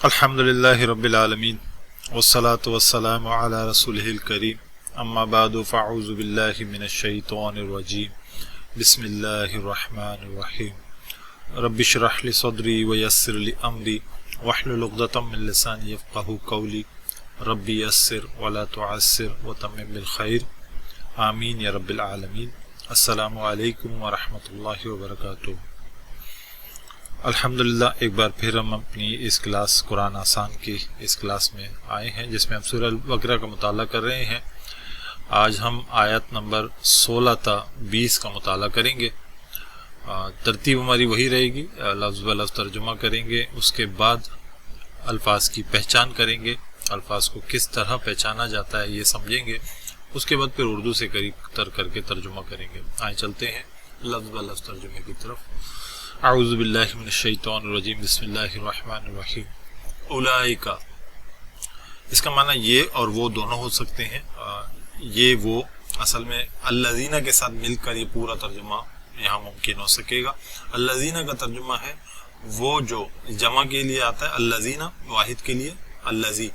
الحمدللہ رب العالمین والصلاة والسلام علی رسولہ الکریم اما بعد فاعوذ باللہ من الشیطان الرجیم بسم اللہ الرحمن الرحیم رب اشرح لی صدری ویسر لی امری واحلل عقدۃ من لسانی یفقہوا قولی رب یسر ولا تعسر وتمم بالخیر آمین یا رب العالمین۔ السلام علیکم ورحمۃ اللہ وبرکاتہ۔ الحمدللہ ایک بار پھر ہم اپنی اس کلاس قرآن آسان کی اس کلاس میں آئے ہیں جس میں ہم سورہ البقرہ کا مطالعہ کر رہے ہیں۔ آج ہم آیت نمبر 16 تا 20 کا مطالعہ کریں گے۔ ترتیب ہماری وہی رہے گی، لفظ بہ لفظ ترجمہ کریں گے، اس کے بعد الفاظ کی پہچان کریں گے، الفاظ کو کس طرح پہچانا جاتا ہے یہ سمجھیں گے، اس کے بعد پھر اردو سے قریب تر کر کے ترجمہ کریں گے۔ آئیں چلتے ہیں لفظ بہ لفظ ترجمے کی طرف۔ اعوذ باللہ من الشیطان الرجیم بسم اللہ الرحمن الرحیم۔ اولئک، اس کا معنی یہ اور وہ دونوں ہو سکتے ہیں۔ یہ وہ اصل میں الذین کے ساتھ مل کر یہ پورا ترجمہ یہاں ممکن ہو سکے گا۔ الذین کا ترجمہ ہے وہ جو، جمع کے لیے آتا ہے الذین، واحد کے لیے الذی،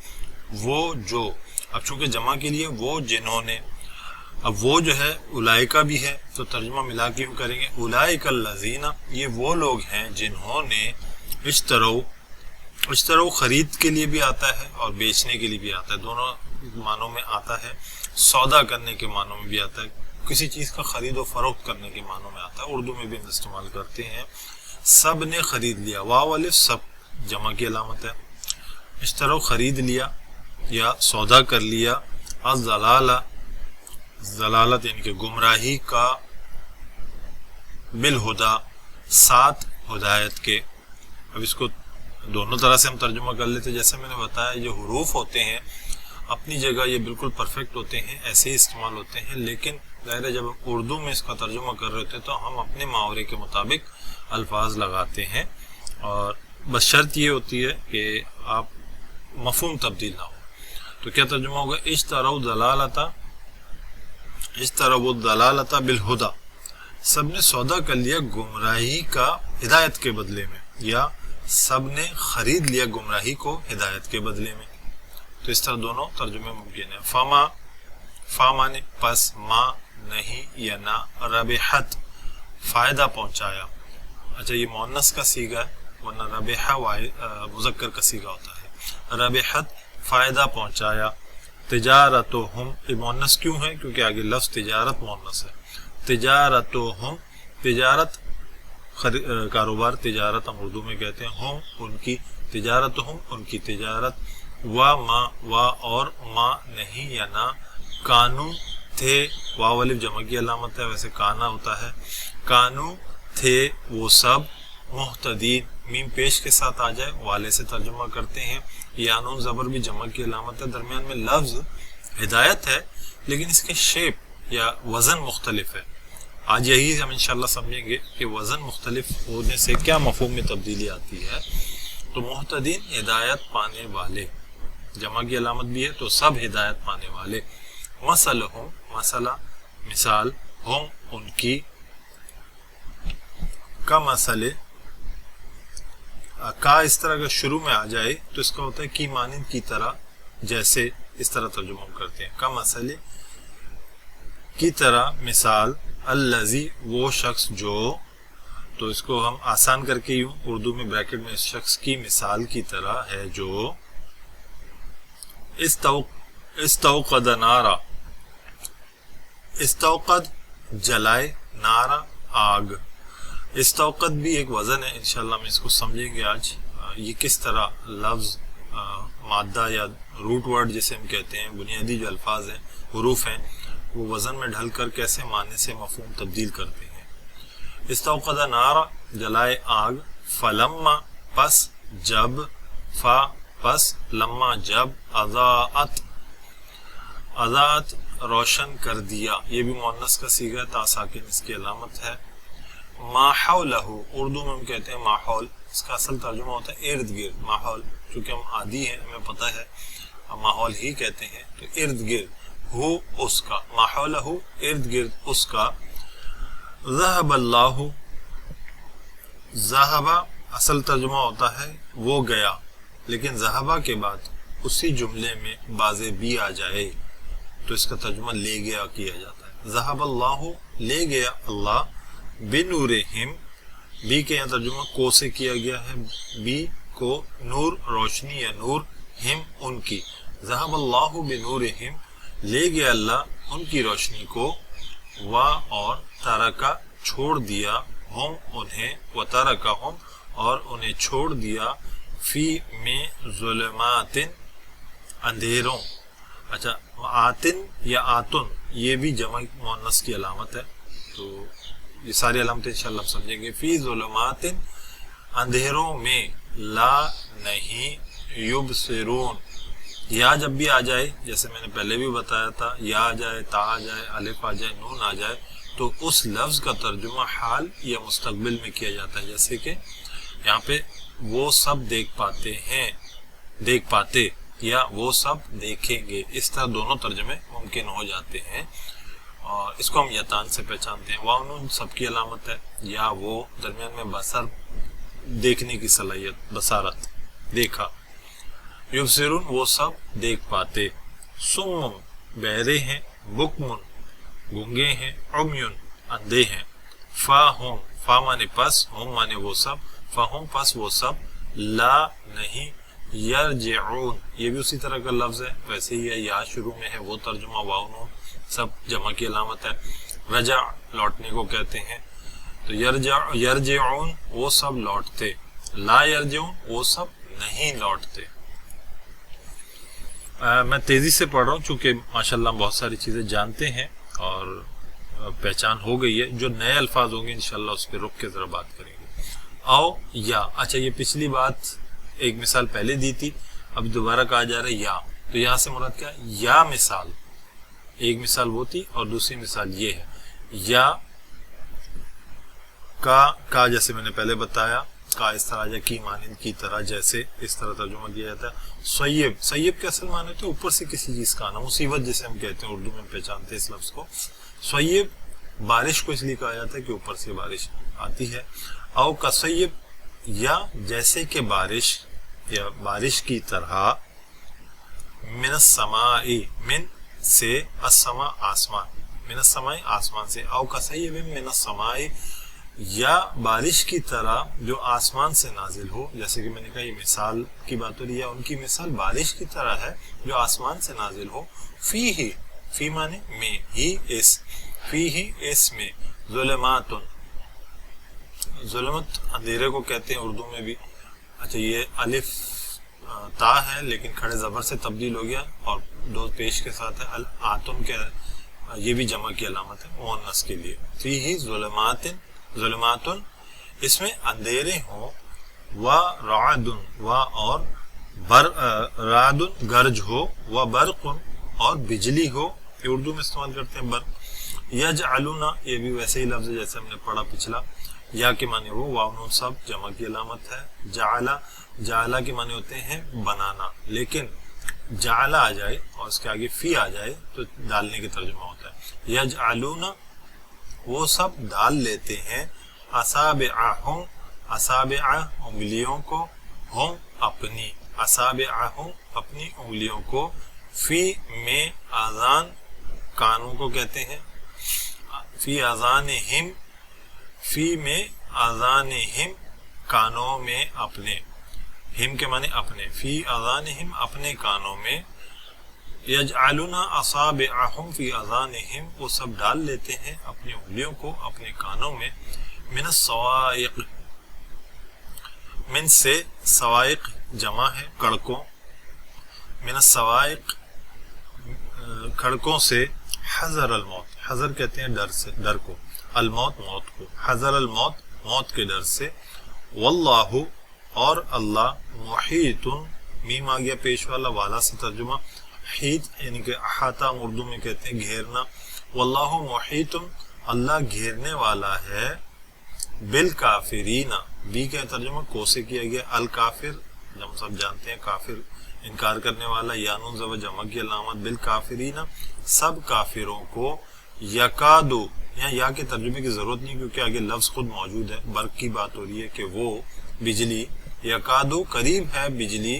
وہ جو، اب چونکہ جمع کے لیے وہ جنہوں نے، اب وہ جو ہے اولئکہ بھی ہے تو ترجمہ ملا کے ہم کریں گے اولئک الذین، یہ وہ لوگ ہیں جنہوں نے اشتروا خرید کے لیے بھی آتا ہے اور بیچنے کے لیے بھی آتا ہے، دونوں معنوں میں آتا ہے۔ سودا کرنے کے معنوں میں بھی آتا ہے، کسی چیز کا خرید و فروخت کرنے کے معنوں میں آتا ہے، اردو میں بھی ہم استعمال کرتے ہیں۔ سب نے خرید لیا، واو الف سب جمع کی علامت ہے۔ اشتروا خرید لیا یا سودا کر لیا، الضلالہ، ضلالت یعنی کہ گمراہی کا، بالہدا ساتھ ہدایت کے۔ اب اس کو دونوں طرح سے ہم ترجمہ کر لیتے، جیسے میں نے بتایا جو حروف ہوتے ہیں اپنی جگہ یہ بالکل پرفیکٹ ہوتے ہیں، ایسے ہی استعمال ہوتے ہیں، لیکن ظاہر ہے جب ہم اردو میں اس کا ترجمہ کر رہے ہوتے ہیں تو ہم اپنے محاورے کے مطابق الفاظ لگاتے ہیں، اور بس شرط یہ ہوتی ہے کہ آپ مفہوم تبدیل نہ ہو۔ تو کیا ترجمہ ہوگا؟ اشتروا الضلالۃ بالہدا، سب نے سودا کر لیا گمراہی کا ہدایت کے بدلے میں، یا سب نے خرید لیا گمراہی کو ہدایت کے بدلے میں۔ تو اس طرح دونوں ترجمے ممکن ہیں۔ فا مانے پس، ما نہیں یا نہ، ربحت فائدہ پہنچایا۔ اچھا یہ مؤنث کا صیغہ ہے، ورنہ ربح مذکر کا صیغہ ہوتا ہے۔ ربحت فائدہ پہنچایا۔ تجارتہم، یہ مؤنث کیوں ہے؟ کیونکہ آگے لفظ تجارت مؤنث ہے۔ تجارتہم، تجارت کاروبار، تجارت ہم اردو میں کہتے ہیں، ہم ان کی، تجارتہم ان کی تجارت، ما اور ما نہیں یا نہ، کانو تھے، واو الف جمع کی علامت ہے، ویسے کانا ہوتا ہے، کانو تھے وہ سب، محتدین میم پیش کے ساتھ آ جائے والے سے ترجمہ کرتے ہیں، یا نون زبر بھی جمع کی علامت ہے، درمیان میں لفظ ہدایت ہے لیکن اس کے شیپ یا وزن مختلف ہے۔ آج یہی ہم انشاءاللہ سمجھیں گے کہ وزن مختلف ہونے سے کیا مفہوم میں تبدیلی آتی ہے۔ تو محتدین ہدایت پانے والے، جمع کی علامت بھی ہے تو سب ہدایت پانے والے۔ مثلہم، مسئلہ مثال، ہم ان کی، کا مسئلے، کا اس طرح اگر شروع میں آ جائے تو اس کا ہوتا ہے کی مانند، کی طرح، جیسے، اس طرح ترجمہ ہم کرتے ہیں۔ کا مسئلے کی طرح، مثال، الذی وہ شخص جو، تو اس کو ہم آسان کر کے یوں اردو میں بریکٹ میں اس شخص کی مثال کی طرح ہے جو استوقد نارا، استوقد جلائے، نارا آگ۔ استوقد بھی ایک وزن ہے، انشاءاللہ ہم اس کو سمجھیں گے آج، یہ کس طرح لفظ، مادہ یا روٹ ورڈ جسے ہم کہتے ہیں، بنیادی جو الفاظ ہیں، حروف ہیں، وہ وزن میں ڈھل کر کیسے معنی سے مفہوم تبدیل کرتے ہیں۔ استوقد نارا جلائے آگ، فلما پس جب، فا پس لما جب، اضاءت اضاءت روشن کر دیا، یہ بھی مؤنث کا صیغہ ہے، تا ساکن اس کی علامت ہے۔ ما حولہ، اردو میں ہم کہتے ہیں ماحول، اس کا اصل ترجمہ ہوتا ہے ارد گرد، ماحول، چونکہ ہم عادی ہیں ہمیں پتہ ہے ہم ماحول ہی کہتے ہیں، تو ارد گرد، ہو اس کا، ماحولہ ارد گرد اس کا۔ ذہب اللہ، ذہب اصل ترجمہ ہوتا ہے وہ گیا، لیکن ذہبہ کے بعد اسی جملے میں باز بی آ جائے تو اس کا ترجمہ لے گیا کیا جاتا ہے. ذہب اللہ لے گیا اللہ بنورہم، بی کے یہاں ترجمہ کو سے کیا گیا ہے، بی کو نور روشنی یا نور، ہم ان کی. ذہب اللہ بنورہم لے گیا اللہ ان کی روشنی کو، اور ترکا چھوڑ دیا ہم انہیں، وترکہم اور انہیں چھوڑ دیا فی میں ظلمات اندھیروں. اچھا آتن یا آتن یہ بھی جمع مؤنث کی علامت ہے، تو یہ ساری علامتیں انشاءاللہ ہم سمجھیں گے. فی ظلمات اندھیروں میں، لا نہیں، یبصرون یا جب بھی آ جائے جیسے میں نے پہلے بھی بتایا تھا، یا آ جائے، تا آ جائے، الف آ جائے، نون آ جائے تو اس لفظ کا ترجمہ حال یا مستقبل میں کیا جاتا ہے. جیسے کہ یہاں پہ وہ سب دیکھ پاتے ہیں، دیکھ پاتے، یا وہ سب دیکھیں گے، اس طرح دونوں ترجمے ممکن ہو جاتے ہیں. اور اس کو ہم یتان سے پہچانتے ہیں. واو نون سب کی علامت ہے، یا وہ درمیان میں بصر دیکھنے کی صلاحیت، بصارت، دیکھا. یبصرون وہ سب دیکھ پاتے. سمم بہرے ہیں، بکمن گونگے ہیں، عمیون اندھے ہیں. فاہم، فا مانے پس، ہم مانے وہ سب، فاہم پس وہ سب، لا نہیں، یرجعون یہ بھی اسی طرح کا لفظ ہے، ویسے ہی ہے، یا شروع میں ہے وہ ترجمہ، واو نون سب جمع کی علامت ہے. رجع لوٹنے کو کہتے ہیں، تو یرجعون وہ سب لوٹتے، لا یرجعون وہ سب نہیں لوٹتے. میں تیزی سے پڑھ رہا ہوں چونکہ ماشاءاللہ بہت ساری چیزیں جانتے ہیں اور پہچان ہو گئی ہے. جو نئے الفاظ ہوں گے انشاءاللہ اس پہ رک کے ذرا بات کریں گے. او یا، اچھا یہ پچھلی بات ایک مثال پہلے دی تھی، اب دوبارہ کہا جا رہا ہے یا، تو یہاں سے مراد کیا؟ یا مثال، ایک مثال وہ تھی اور دوسری مثال یہ ہے. یا کا جیسے میں نے پہلے بتایا، کا اس طرح جائے، کی مانند، کی طرح، جیسے، اس طرح ترجمہ کیا جاتا ہے. سیب، سیب کے اصل معنی تو اوپر سے کسی چیز کا آنا، مصیبت جسے ہم کہتے ہیں، اردو میں پہچانتے ہیں اس لفظ کو. سیب بارش کو اس لیے کہا جاتا ہے کہ اوپر سے بارش آتی ہے. او کا سیب یا جیسے کہ بارش یا بارش کی طرح، من السماء من سے، السماء آسمان، من السماء آسمان سے، او کا سیب من السماء یا بارش کی طرح جو آسمان سے نازل ہو. جیسے کہ میں نے کہا یہ مثال کی بات ہو رہی ہے، ان کی مثال بارش کی طرح ہے جو آسمان سے نازل ہو. فی ہی، فی مانے میں، ہی اس، فی ہی اس میں، ظلمات، ظلمت اندھیرے کو کہتے ہیں اردو میں بھی. اچھا یہ الف تا ہے لیکن کھڑے زبر سے تبدیل ہو گیا اور دو پیش کے ساتھ ہے. آتن کے یہ بھی جمع کی علامت ہے مؤنث کے لیے. فی ہی ظلمات، ظلمات اس میں اندھیرے ہوں، و رعد و اور رعد گرج ہو، و برق اور بجلی ہو، یہ اردو میں استعمال کرتے ہیں برق. یجعلون یہ بھی ویسے ہی لفظ ہے جیسے ہم نے پڑھا پچھلا. یا کے معنی وہ، واو نون سب جمع کی علامت ہے. جعلا، جعلا کے معنی ہوتے ہیں بنانا، لیکن جعلا آ جائے اور اس کے آگے فی آ جائے تو ڈالنے کا ترجمہ ہوتا ہے. یجعلون وہ سب ڈال لیتے ہیں، اصابعہم، اصابع انگلیوں کو، ہم اپنی، اصابعہم اپنی انگلیوں کو، فی میں آذان کانوں کو کہتے ہیں، فی آذانہم، فی میں آذانہم کانوں میں اپنے، ہم کے معنی اپنے، فی آذانہم اپنے کانوں میں. یجعلون اصابعہم فی آذانہم وہ سب ڈال لیتے ہیں اپنی انگلیوں کو اپنے کانوں میں. من الصواعق، من سے، صواعق جمع ہے کڑکوں، من الصواعق کڑکوں سے. حذر الموت، حذر کہتے ہیں ڈر سے، ڈر کو، الموت موت کو، حذر الموت موت کے ڈر سے. واللہ اور اللہ، محیط میم آ گیا پیش والا، والا سے ترجمہ، حیط یعنی کہ احاطہ اردو میں کہتے ہیں گھیرنا. واللہ محیط اللہ گھیرنے والا ہے، بالکافرین بی کا ترجمہ کو سے کیا گیا، الکافر ہم سب جانتے ہیں کافر انکار کرنے والا، یا نون زبر جمع کی علامت، بالکافرین سب کافروں کو. یکادو یہاں یا کے ترجمے کی ضرورت نہیں کیونکہ آگے لفظ خود موجود ہے، برق کی بات ہو رہی ہے کہ وہ بجلی، یکادو قریب ہے بجلی،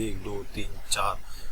1 2 3 4,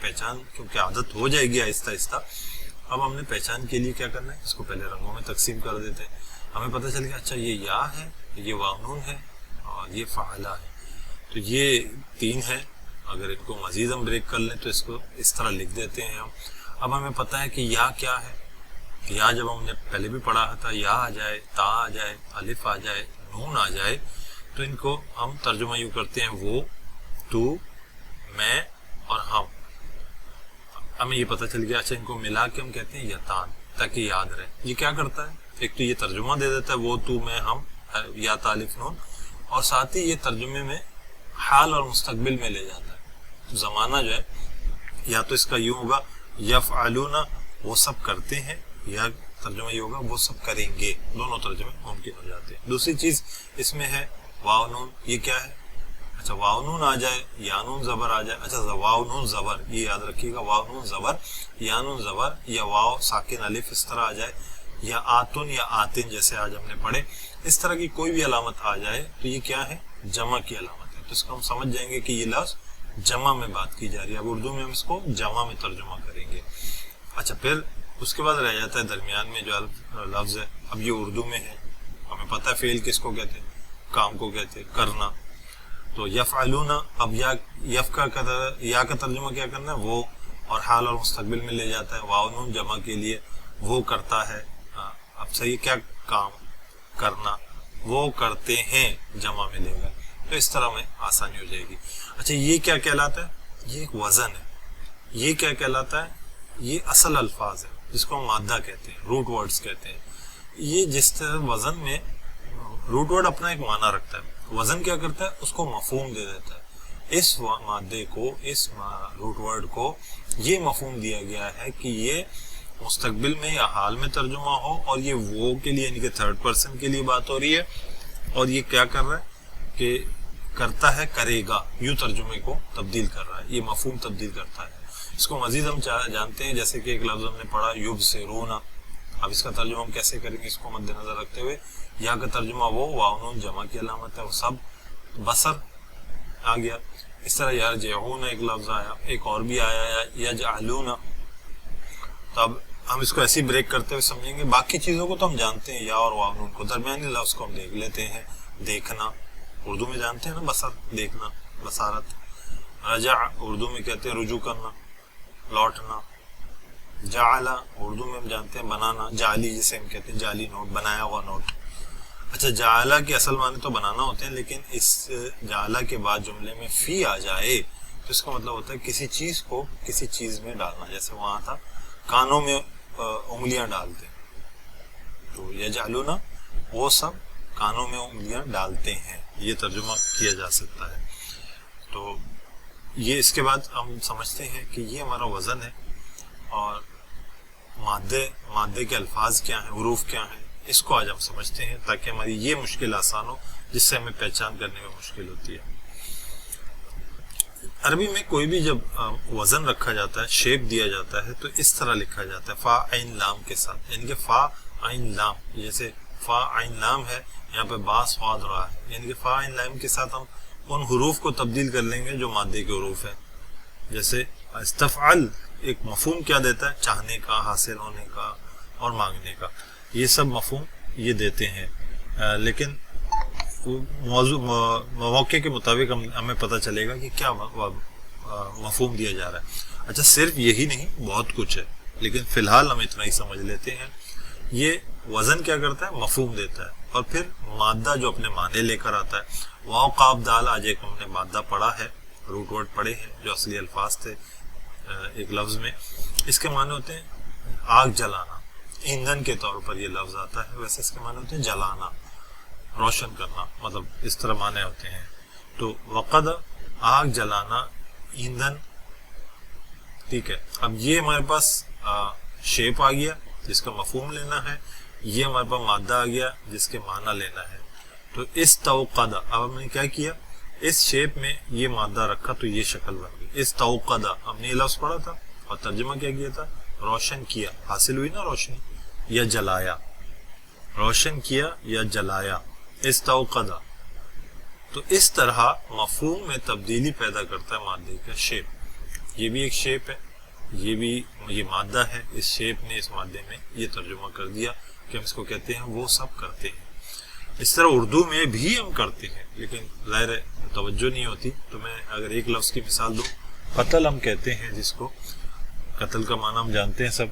پہچان، کیونکہ عادت ہو جائے گی آہستہ آہستہ، اب ہم نے پہچان کے لیے کیا کرنا ہے، اس کو پہلے رنگوں میں تقسیم کر دیتے ہیں. ہمیں پتہ چل گیا اچھا یہ یا ہے، یہ واو نون ہے، اور یہ فعلہ ہے. تو یہ 3 ہے. اگر ان کو مزید ہم بریک کر لیں تو اس کو اس طرح لکھ دیتے ہیں ہم. اب ہمیں پتہ ہے کہ یا کیا ہے. یا جب ہم نے پہلے بھی پڑھا تھا، یا آ جائے، تا آ جائے، الف آ جائے، نون آ جائے، تو ان کو ہم ترجمہ یوں کرتے ہیں وہ، تو، میں اور ہم. ہمیں یہ پتہ چل گیا اچھا ان کو ملا کے ہم کہتے ہیں یتان، تاکہ یاد رہے. یہ کیا کرتا ہے، ایک تو یہ ترجمہ دے دیتا ہے وہ، تو، میں، ہم، یا الف نون، اور ساتھ ہی یہ ترجمے میں حال اور مستقبل میں لے جاتا ہے. زمانہ جو ہے یا تو اس کا یوں ہوگا یفعلون، وہ سب کرتے ہیں، یا ترجمہ یہ ہوگا وہ سب کریں گے. دونوں ترجمے ممکن ہو جاتے ہیں. دوسری چیز اس میں ہے واو نون. یہ کیا ہے، اچھا واو نون آ جائے، یا نون زبر آ جائے. اچھا واو نون زبر، یہ یاد رکھیے گا، واو نون زبر، یا نون زبر، یا واو ساکن الف اس طرح آ جائے، یا آتن یا آتن جیسے آج ہم نے پڑھے، اس طرح کی کوئی بھی علامت آ جائے تو یہ کیا ہے، جمع کی علامت ہے. تو اس کو ہم سمجھ جائیں گے کہ یہ لفظ جمع میں بات کی جا رہی ہے. اب اردو میں ہم اس کو جمع میں ترجمہ کریں گے. اچھا پھر اس کے بعد رہ جاتا ہے درمیان میں جو لفظ ہے. اب یہ اردو میں ہے، ہمیں پتہ ہے فعل کس کو کہتے ہیں، کام کو کہتے ہیں، کرنا. تو یفعلون، اب یف کا یا کا ترجمہ کیا کرنا ہے، وہ، اور حال اور مستقبل میں لے جاتا ہے. واو نون جمع کے لیے وہ کرتا ہے. اب صحیح کیا، کام کرنا، وہ کرتے ہیں جمع میں لے گا. تو اس طرح میں آسانی ہو جائے گی. اچھا یہ کیا کہلاتا ہے، یہ ایک وزن ہے. یہ کیا کہلاتا ہے، یہ اصل الفاظ ہے جس کو ہم مادہ کہتے ہیں، روٹ ورڈز کہتے ہیں. یہ جس طرح وزن میں روٹ ورڈ اپنا ایک معنی رکھتا ہے، وزن کیا کرتا ہے، اس کو مفہوم دے دیتا ہے. اس مادے کو، اس روٹ ورڈ کو یہ مفہوم دیا گیا ہے کہ یہ مستقبل میں یا حال میں ترجمہ ہو، اور یہ وہ کے لیے یعنی کہ تھرڈ پرسن کے لیے بات ہو رہی ہے، اور یہ کیا کر رہا ہے کہ کرتا ہے، کرے گا، یوں ترجمے کو تبدیل کر رہا ہے. یہ مفہوم تبدیل کرتا ہے. اس کو مزید ہم جانتے ہیں، جیسے کہ ایک لفظ ہم نے پڑھا یبصرون. اب اس کا ترجمہ ہم کیسے کریں گے، اس کو مد نظر رکھتے ہوئے. یا کا ترجمہ وہ، واو نون جمع کی علامت ہے، وہ سب، بصر آ گیا. اس طرح یرجعون ایک لفظ آیا، ایک اور بھی آیا یجعلون. تو اب ہم اس کو ایسی بریک کرتے ہوئے سمجھیں گے. باقی چیزوں کو تو ہم جانتے ہیں، یا اور واو نون کو. درمیانی لفظ کو ہم دیکھ لیتے ہیں. دیکھنا اردو میں جانتے ہیں نا، بصر، دیکھنا، بصارت. رجع اردو میں کہتے ہیں رجوع کرنا، لوٹنا. جعل اردو میں ہم جانتے ہیں بنانا، جعلی جسے ہم کہتے ہیں، جعلی نوٹ، بنایا ہوا نوٹ. اچھا جعلہ کے اصل معنی تو بنانا ہوتے ہیں، لیکن اس جعلہ کے بعد جملے میں فی آ جائے تو اس کا مطلب ہوتا ہے کسی چیز کو کسی چیز میں ڈالنا. جیسے وہاں تھا کانوں میں انگلیاں ڈالتے، تو یجعلون وہ سب کانوں میں انگلیاں ڈالتے ہیں. یہ ترجمہ کیا جا سکتا ہے. تو یہ اس کے بعد ہم سمجھتے ہیں کہ یہ ہمارا وزن ہے، اور مادے کے الفاظ کیا ہیں، حروف کیا ہیں، اس کو آج ہم سمجھتے ہیں تاکہ ہماری یہ مشکل آسان ہو جس سے ہمیں پہچان کرنے میں مشکل ہوتی ہے. عربی میں کوئی بھی جب وزن رکھا جاتا ہے، شیپ دیا جاتا ہے، تو اس طرح لکھا جاتا ہے فا عین لام کے ساتھ. یعنی کہ فا عین لام، جیسے فا عین لام ہے، یہاں پہ با صاد رہا ہے، یعنی کہ فا عین لام کے ساتھ ہم ان حروف کو تبدیل کر لیں گے جو مادے کے حروف ہیں. جیسے استفعل ایک مفہوم کیا دیتا ہے، چاہنے کا، حاصل ہونے کا اور مانگنے کا. یہ سب مفہوم یہ دیتے ہیں، لیکن موقع کے مطابق ہمیں پتہ چلے گا کہ کیا مفہوم دیا جا رہا ہے. اچھا صرف یہی نہیں، بہت کچھ ہے، لیکن فی الحال ہم اتنا ہی سمجھ لیتے ہیں. یہ وزن کیا کرتا ہے، مفہوم دیتا ہے، اور پھر مادہ جو اپنے معنی لے کر آتا ہے. واو قاف دال، آج ایک ہم نے مادہ پڑھا ہے، روٹ ورڈ پڑھے ہیں جو اصلی الفاظ تھے ایک لفظ میں. اس کے معنی ہوتے ہیں آگ جلانا، ایندھن کے طور پر یہ لفظ آتا ہے. ویسے اس کے معنی ہوتے ہیں جلانا، روشن کرنا، مطلب اس طرح معنی ہوتے ہیں. تو وقد آگ جلانا، ایندھن. ٹھیک ہے، اب یہ ہمارے پاس شیپ آ گیا جس کا مفہوم لینا ہے، یہ ہمارے پاس مادہ آ گیا جس کے معنی لینا ہے. تو اس توقدہ، اب ہم نے کیا کیا، اس شیپ میں یہ مادہ رکھا تو یہ شکل بن گئی. اس توقدہ ہم نے یہ لفظ پڑھا تھا اور ترجمہ کیا کیا تھا، روشن کیا، حاصل ہوئی نا روشنی، یا جلایا، روشن کیا یا جلایا. اس توقدہ، تو اس طرح مفہوم میں تبدیلی پیدا کرتا ہے مادے کا شیپ. یہ بھی ایک شیپ ہے، یہ مادہ ہے، اس شیپ نے اس مادے میں یہ ترجمہ کر دیا کہ ہم اس کو کہتے ہیں وہ سب کرتے ہیں. اس طرح اردو میں بھی ہم کرتے ہیں، لیکن ظاہر توجہ نہیں ہوتی. تو میں اگر ایک لفظ کی مثال دوں، قتل ہم کہتے ہیں جس کو، قتل کا معنی ہم جانتے ہیں سب.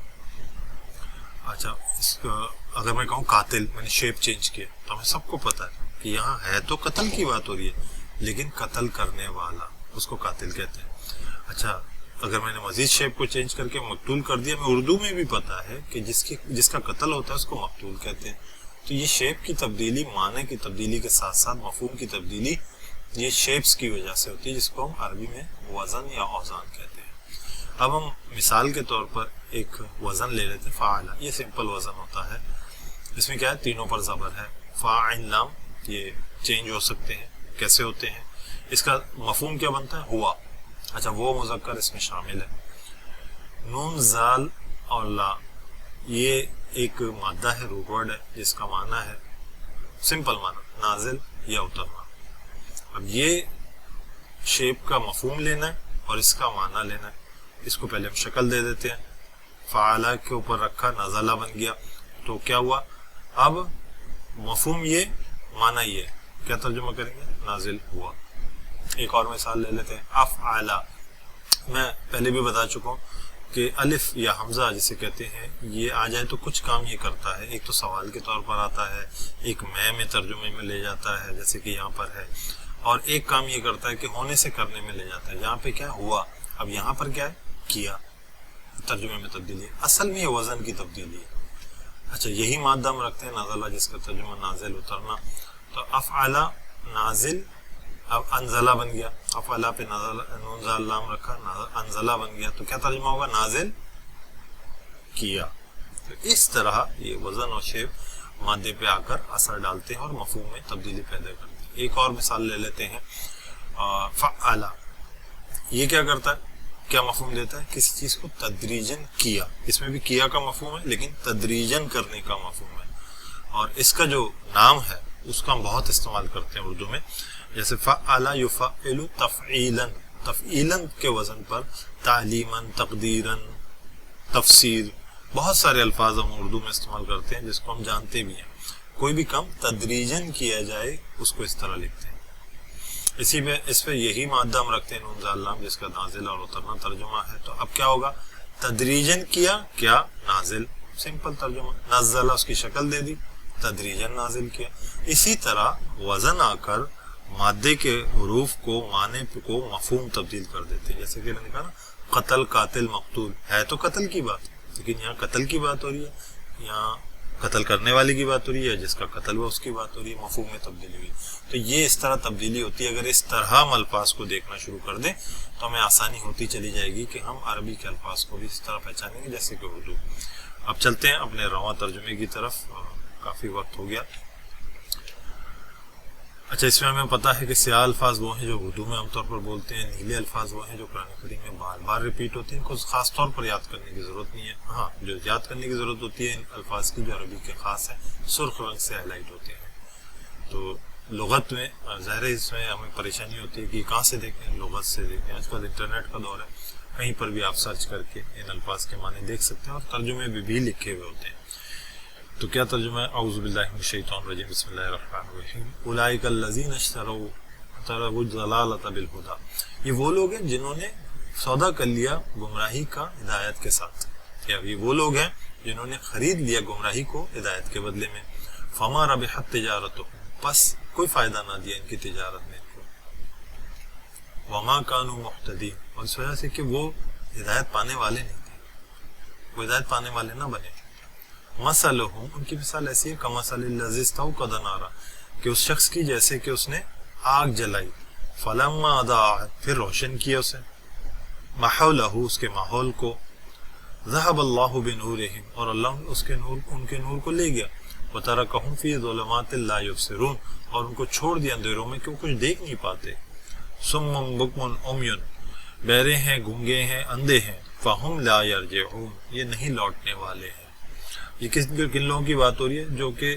اچھا، اس کا اگر میں کہوں قاتل، میں نے شیپ چینج کیا تو ہمیں سب کو پتا ہے کہ یہاں ہے تو قتل کی بات ہو رہی ہے، لیکن قتل کرنے والا اس کو قاتل کہتے ہیں. اچھا، اگر میں نے مزید شیپ کو چینج کر کے مقتول کر دیا، میں اردو میں بھی پتا ہے کہ جس کا قتل ہوتا ہے اس کو مقتول کہتے ہیں. تو یہ شیپ کی تبدیلی، معنی کی تبدیلی کے ساتھ ساتھ مفہوم کی تبدیلی یہ شیپس کی وجہ سے ہوتی ہے، جس کو ہم عربی میں وزن یا اوزان کہتے ہیں. اب ہم مثال کے طور پر ایک وزن لے لیتے ہیں، فعل. یہ سمپل وزن ہوتا ہے، اس میں کیا ہے، تینوں پر زبر ہے. فاعل لام یہ چینج ہو سکتے ہیں، کیسے ہوتے ہیں؟ اس کا مفہوم کیا بنتا ہے؟ ہوا. اچھا، وہ مذکر اس میں شامل ہے. نون زال اور لا یہ ایک مادہ ہے، روٹ ورڈ ہے، جس کا معنی ہے سمپل معنی نازل یا اترنا. اب یہ شیپ کا مفہوم لینا ہے اور اس کا معنی لینا ہے. اس کو پہلے ہم شکل دے دیتے ہیں، فعلا کے اوپر رکھا، نازلہ بن گیا. تو کیا ہوا؟ اب مفہوم یہ، معنی یہ، کیا ترجمہ کریں گے؟ نازل ہوا. ایک اور مثال لے لیتے ہیں، افعلا. میں پہلے بھی بتا چکا ہوں کہ الف یا حمزہ جسے کہتے ہیں، یہ آ جائے تو کچھ کام یہ کرتا ہے. ایک تو سوال کے طور پر آتا ہے، ایک میں ترجمے میں لے جاتا ہے جیسے کہ یہاں پر ہے، اور ایک کام یہ کرتا ہے کہ ہونے سے کرنے میں لے جاتا ہے. یہاں پہ کیا ہوا، اب یہاں پر کیا ہے؟ کیا. ترجمے میں تبدیلی ہے، اصل میں یہ وزن کی تبدیلی ہے. اچھا، یہی مادہ ہم رکھتے ہیں نازلہ، جس کا ترجمہ نازل اترنا. تو افعلا نازل، اب انزلہ بن گیا. افعلا پہ نون زال لام رکھا، انزلہ بن گیا. تو کیا ترجمہ ہوگا؟ نازل کیا. تو اس طرح یہ وزن اور شیپ مادے پہ آ کر اثر ڈالتے ہیں اور مفہوم میں تبدیلی پیدا کرتے ہیں. ایک اور مثال لے لیتے ہیں، فعلا. یہ کیا کرتا ہے، کیا مفہوم دیتا ہے؟ کسی چیز کو تدریجن کیا. اس میں بھی کیا کا مفہوم ہے، لیکن تدریجن کرنے کا مفہوم ہے. اور اس کا جو نام ہے اس کا ہم بہت استعمال کرتے ہیں اردو میں، جیسے فعلا یفعل تفعیلا. تفعیلا کے وزن پر تعلیما، تقدیرا، تفسیر، بہت سارے الفاظ ہم اردو میں استعمال کرتے ہیں جس کو ہم جانتے بھی ہیں. کوئی بھی کام تدریجن کیا جائے اس کو اس طرح لکھتے ہیں. اس پہ یہی مادہ ہم رکھتے ہیں نون زال لام، جس کا نازل اور اترنا ترجمہ ہے. تو اب کیا ہوگا؟ تدریجن کیا، کیا نازل، سمپل ترجمہ. نزلہ اس کی شکل دے دی، تدریجن نازل کیا. اسی طرح وزن آ کر مادے کے حروف کو، معنی کو مفہوم تبدیل کر دیتے ہیں. جیسے کہ میں نے کہا نا، قتل، قاتل، مقتول، ہے تو قتل کی بات، لیکن یہاں قتل کی بات ہو رہی ہے، یہاں قتل کرنے والے کی بات ہو رہی ہے، جس کا قتل ہوا اس کی بات ہو رہی ہے. مفہوم میں تبدیلی ہوئی. تو یہ اس طرح تبدیلی ہوتی ہے. اگر اس طرح ہم الفاظ کو دیکھنا شروع کر دیں تو ہمیں آسانی ہوتی چلی جائے گی کہ ہم عربی کے الفاظ کو بھی اس طرح پہچانیں گے جیسے کہ اردو. اب چلتے ہیں اپنے رواں ترجمے کی طرف، کافی وقت ہو گیا. اچھا، اس میں ہمیں پتہ ہے کہ سیاہ الفاظ وہ ہیں جو اردو میں عام طور پر بولتے ہیں، نیلے الفاظ وہ ہیں جو قرآن کریم میں بار بار ریپیٹ ہوتے ہیں. ان کو خاص طور پر یاد کرنے کی ضرورت نہیں ہے. ہاں، جو یاد کرنے کی ضرورت ہوتی ہے ان الفاظ کی جو عربی کے خاص ہیں، سرخ رنگ سے ہائی لائٹ ہوتے ہیں. تو لغت میں ظاہر ہے اس میں ہمیں پریشانی ہوتی ہے کہ کہاں سے دیکھیں، لغت سے دیکھیں. آج کل انٹرنیٹ کا دور ہے، کہیں پر بھی آپ سرچ کر کے ان الفاظ کے معنی دیکھ سکتے ہیں، اور ترجمے بھی لکھے ہوئے ہوتے ہیں. تو کیا ترجمہ ہے؟ اعوذ باللہ من الشیطان الرجیم، بسم اللہ الرحمن الرحیم. اولئک الذین اشتروا الضلالۃ بالہدی. یہ وہ لوگ ہیں جنہوں نے سودا کر لیا گمراہی کا ہدایت کے ساتھ. یہ وہ لوگ ہیں جنہوں نے خرید لیا گمراہی کو ہدایت کے بدلے میں. فما ربحت تجارتہم، پس کوئی فائدہ نہ دیا ان کی تجارت نے ان کو. وما کانوا مہتدین، اور اس وجہ سے کہ وہ ہدایت پانے والے نہیں تھے، وہ ہدایت پانے والے نہ بنے. مثلہم، ان کی مثال ایسی ہے کمثل الذی استوقد نارا، کہ اس شخص کی جیسے کہ اس نے آگ جلائی. فلما اضاءت، پھر روشن کیا اسے، ما حولہ، اس کے ماحول کو. ذهب اللہ بنورہم، اور اللہ ان کے نور کو لے گیا. وترکہم فی ظلمات لا یبصرون، اور ان کو چھوڑ دیا اندھیروں میں کہ وہ کچھ دیکھ نہیں پاتے. صم بکم عمی، بہرے ہیں، گونگے ہیں، اندھے ہیں. فہم لا یرجعون، یہ نہیں لوٹنے والے ہیں. یہ کن لوگوں کی بات ہو رہی ہے؟ جو کہ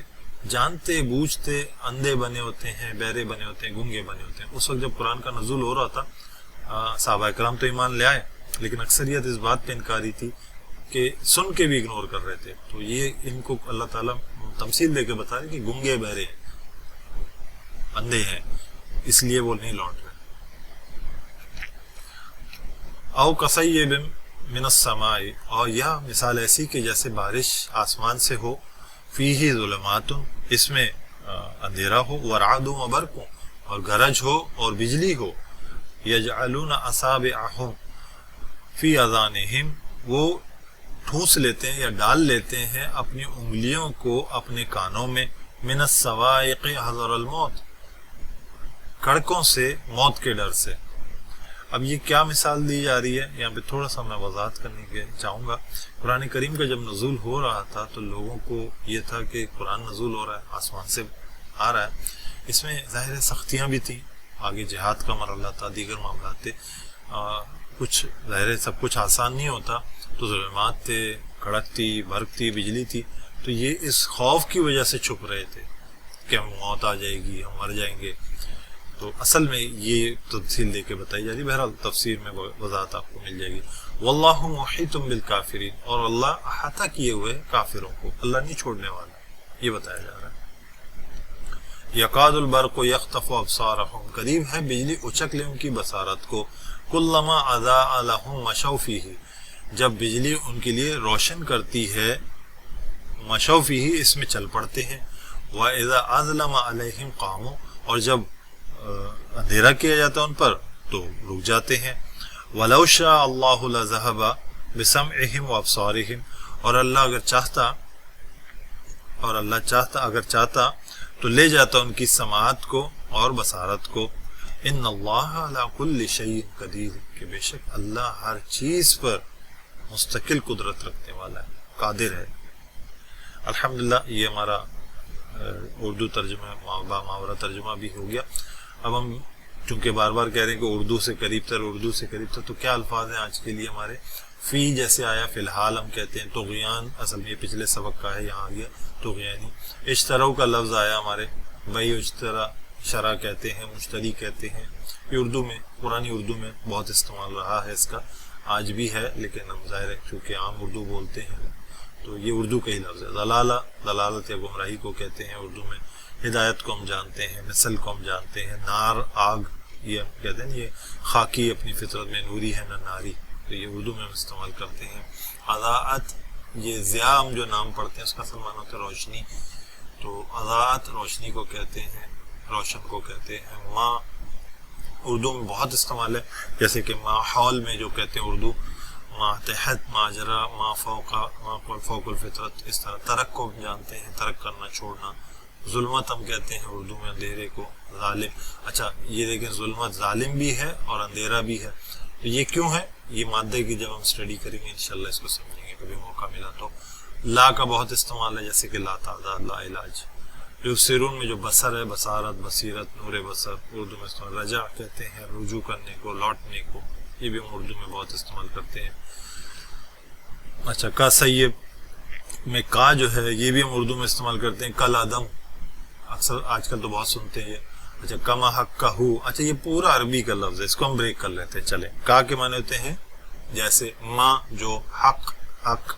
جانتے بوجھتے اندھے بنے ہوتے ہیں، بہرے بنے ہوتے ہیں، گونگے بنے ہوتے ہیں۔ اس وقت جب قرآن کا نزول ہو رہا تھا صحابہ کرام تو ایمان لے آئے، لیکن اکثریت اس بات پہ انکاری تھی کہ سن کے بھی اگنور کر رہے تھے۔ تو یہ ان کو اللہ تعالیٰ تمثیل دے کے بتا رہے کہ گونگے بہرے اندھے ہیں، اس لیے وہ نہیں لوٹ رہے۔ او کصیب من السماء، اور یہ مثال ایسی کہ جیسے بارش آسمان سے ہو، فیہ ظلمات، اس میں اندھیرا ہو، ورعد و برق، اور گرج ہو اور بجلی ہو، یجعلون اصابعہم فی اذانہم، وہ ٹھونس لیتے ہیں یا ڈال لیتے ہیں اپنی انگلیوں کو اپنے کانوں میں، من الصواعق حذر الموت، کڑکوں سے، موت کے ڈر سے۔ اب یہ کیا مثال دی جا رہی ہے؟ یہاں پہ تھوڑا سا میں وضاحت کرنے کے چاہوں گا۔ قرآن کریم کا جب نزول ہو رہا تھا تو لوگوں کو یہ تھا کہ قرآن نزول ہو رہا ہے، آسمان سے آ رہا ہے، اس میں ظاہر سختیاں بھی تھیں، آگے جہاد کا مرحلہ تھا، دیگر معاملات تھے، کچھ ظاہر سب کچھ آسان نہیں ہوتا، تو ظلمات تھے، کڑکتی برقتی بجلی تھی، تو یہ اس خوف کی وجہ سے چھپ رہے تھے کہ ہم موت آ جائے گی، ہم مر جائیں گے۔ تو اصل میں یہ تفصیل دے کے بتائی جا رہی ہے، بہرحال تفسیر میں وضاحت آپ کو مل جائے گی۔ واللہ محیط بالکافرین، اور اللہ احاطہ کیے ہوئے کافروں کو، اللہ نہیں چھوڑنے والا، یہ بتایا جا رہا ہے۔ یکاد البرق یخطف ابصارہم، قریب ہے بجلی اچک لے ان کی بصارت کو، کلما اضاء لہم مشوا فیہ، جب بجلی ان کے لیے روشن کرتی ہے، مشوا فیہ، اس میں چل پڑتے ہیں، وَإِذَا أَظْلَمَ عَلَيْهِمْ قَامُوا، اور جب اندھیرا کیا جاتا ہے ان پر تو رک جاتے ہیں۔ وَلَوْ شَاءَ اللَّهُ لَذَهَبَ بِسَمْعِهِمْ وَأَبْصَارِهِمْ، اور اللہ اگر چاہتا تو لے جاتا ان کی سماعت کو اور بصارت کو۔ ان اللہ علی کل شیء قدیر، کہ بے شک اللہ ہر چیز پر مستقل قدرت رکھنے والا ہے، قادر ہے۔ الحمدللہ یہ ہمارا اردو ترجمہ محاورہ ترجمہ بھی ہو گیا۔ اب ہم چونکہ بار بار کہہ رہے ہیں کہ اردو سے قریب تر، اردو سے قریب تر، تو کیا الفاظ ہیں آج کے لیے ہمارے؟ فی جیسے آیا فی الحال ہم کہتے ہیں، طغیان اصل میں یہ پچھلے سبق کا ہے، یہاں آ گیا طغیانی۔ اشترو کا لفظ آیا ہمارے، بھائی اشترا، شرع کہتے ہیں، مشتری کہتے ہیں، یہ اردو میں، پرانی اردو میں بہت استعمال رہا ہے اس کا، آج بھی ہے، لیکن ہم ظاہر ہے چونکہ عام اردو بولتے ہیں تو یہ اردو کا ہی لفظ ہے۔ ضلالہ، ضلالت یا گمراہی کو کہتے ہیں اردو میں، ہدایت کو ہم جانتے ہیں، مثل کو ہم جانتے ہیں، نار، آگ، یہ ہم کہتے ہیں یہ خاکی اپنی فطرت میں نوری ہے نہ ناری، تو یہ اردو میں ہم استعمال کرتے ہیں۔ اضاءت، یہ ضیاء ہم جو نام پڑھتے ہیں اس کا اصل معنی ہوتا ہے روشنی، تو اضاءت روشنی کو کہتے ہیں، روشن کو کہتے ہیں۔ ماں اردو میں بہت استعمال ہے، جیسے کہ ماحول میں جو کہتے ہیں اردو، ما تحت، ما جرا، ما فوق، ما فوق الفطرت، اس طرح۔ ترک کو ہم جانتے ہیں، ترک کرنا، چھوڑنا۔ ظلمت ہم کہتے ہیں اردو میں اندھیرے کو، ظالم۔ اچھا یہ دیکھیں ظلمت ظالم بھی ہے اور اندھیرا بھی ہے، تو یہ کیوں ہے؟ یہ مادے کی جب ہم اسٹڈی کریں گے انشاءاللہ اس کو سمجھیں گے، کبھی موقع ملا تو۔ لا کا بہت استعمال ہے، جیسے کہ لا تعداد، لا علاج۔ یبصرون میں جو بصر ہے، بصارت، بصیرت، نور بصر، اردو میں استعمال۔ رجع کہتے ہیں رجوع کرنے کو، لوٹنے کو، یہ بھی ہم اردو میں بہت استعمال کرتے ہیں۔ اچھا کا سیب میں کا جو ہے یہ بھی ہم اردو میں استعمال کرتے ہیں، کل آدم، اکثر آج کل تو بہت سنتے ہیں یہ۔ اچھا کما حق کا ہو، اچھا یہ پورا عربی کا لفظ ہے، اس کو ہم بریک کر لیتے ہیں۔ چلیں، کا کے معنی ہوتے ہیں جیسے ماں جو حق، حق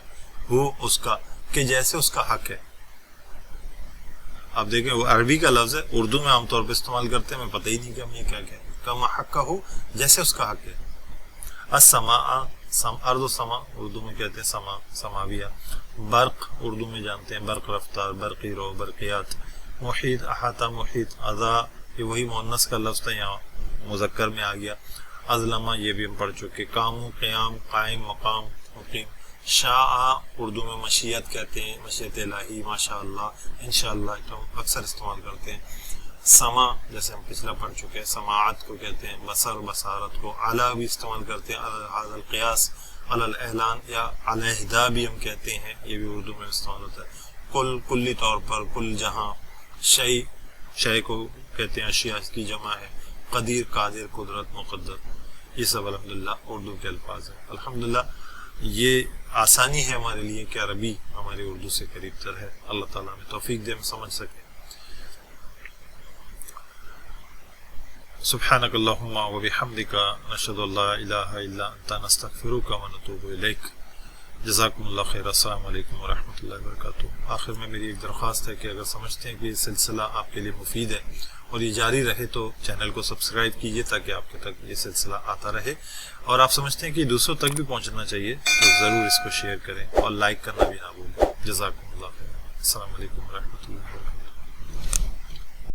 ہو اس کا، کہ جیسے اس کا حق ہے۔ آپ دیکھیں وہ عربی کا لفظ ہے، اردو میں عام طور پہ استعمال کرتے ہیں، ہمیں پتہ ہی نہیں کہ ہم یہ کیا کہیں۔ کما حق کا ہو، جیسے اس کا حق ہے۔ السماء، ارض و سما اردو میں کہتے ہیں سما، سماویہ۔ برق اردو میں جانتے ہیں برق رفتار، برقی رو، برقیات۔ محیط، احاطہ، محیط۔ اضاء یہ وہی مؤنث کا لفظ تھا، یہاں مذکر میں آ گیا۔ اظلمہ یہ بھی ہم پڑھ چکے۔ قامو، قیام، قائم، مقام، مقیم۔ شاء اردو میں مشیت کہتے ہیں، مشیت الہی، ماشاء اللہ، انشاءاللہ، تو ہم اکثر استعمال کرتے ہیں۔ سما جیسے ہم پچھلا پڑھ چکے ہیں، سماعت کو کہتے ہیں، بصر، بصارت کو۔ علی بھی استعمال کرتے ہیں، علی القیاس، علی الاعلان، یا علیہدہ بھی ہم کہتے ہیں، یہ بھی اردو میں استعمال ہوتا ہے۔ کل، کلی طور پر، کل جہاں۔ شیء، شیء کو کہتے ہیں اشیاء کی جمع ہے۔ قدیر، قادر، قدرت، مقدر، یہ سب الحمدللہ اردو کے الفاظ ہیں۔ الحمدللہ یہ آسانی ہے ہمارے لیے کہ عربی ہمارے اردو سے قریب تر ہے. اللہ تعالیٰ ہمیں توفیق دے ہم سمجھ سکیں. سبحانک اللہم و بحمدک نشہد ان لا الہ الا انت نستغفرک و نتوب الیک. جزاکم اللہ خیر. السلام علیکم ورحمۃ اللہ وبرکاتہ. آخر میں میری ایک درخواست ہے کہ اگر سمجھتے ہیں کہ یہ سلسلہ آپ کے لیے مفید ہے اور یہ جاری رہے تو چینل کو سبسکرائب کیجیے تاکہ آپ کے تک یہ سلسلہ آتا رہے. اور آپ سمجھتے ہیں کہ دوسروں تک بھی پہنچنا چاہیے تو ضرور اس کو شیئر کریں اور لائک کرنا بھی نہ بھولیں. جزاکم اللہ خیر. السلام علیکم ورحمۃ اللہ وبرکاتہ.